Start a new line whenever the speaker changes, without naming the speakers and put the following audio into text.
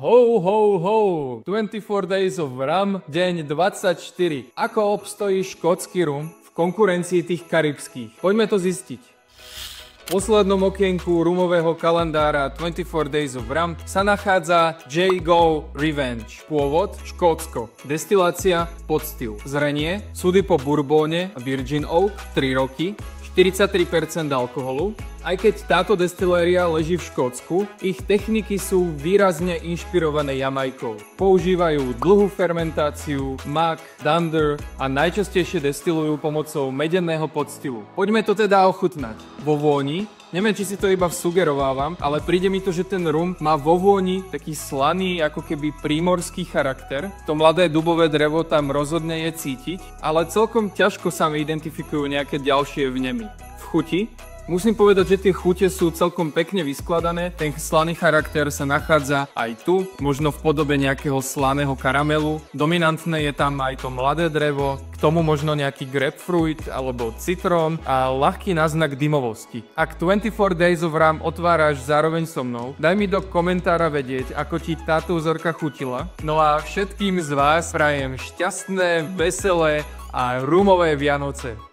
Ho, ho, ho! 24 Days of Rum, deň 24. Ako obstojí škótsky rum v konkurencii tých karibských? Poďme to zistiť. V poslednom okienku rumového kalendára 24 Days of Rum sa nachádza J-Go Revenge. Pôvod Škótsko. Destilácia podstyl. Zrenie súdy po bourbone Virgin Oak 3 roky. 43% alkoholu. Aj keď táto destiléria leží v Škótsku, ich techniky sú výrazne inšpirované Jamajkou. Používajú dlhú fermentáciu, mak, dunder a najčastejšie destilujú pomocou medeného podstylu. Poďme to teda ochutnať. Vo vôni, neviem, či si to iba sugerovávam, ale príde mi to, že ten rum má vo vôni taký slaný, ako keby prímorský charakter. To mladé dubové drevo tam rozhodne je cítiť, ale celkom ťažko sa mi identifikujú nejaké ďalšie vnemy. V chuti musím povedať, že tie chute sú celkom pekne vyskladané. Ten slaný charakter sa nachádza aj tu, možno v podobe nejakého slaného karamelu. Dominantné je tam aj to mladé drevo, k tomu možno nejaký grapefruit alebo citrón a ľahký náznak dymovosti. Ak 24 Days of Rum otváraš zároveň so mnou, daj mi do komentára vedieť, ako ti táto vzorka chutila. No a všetkým z vás prajem šťastné, veselé a rumové Vianoce.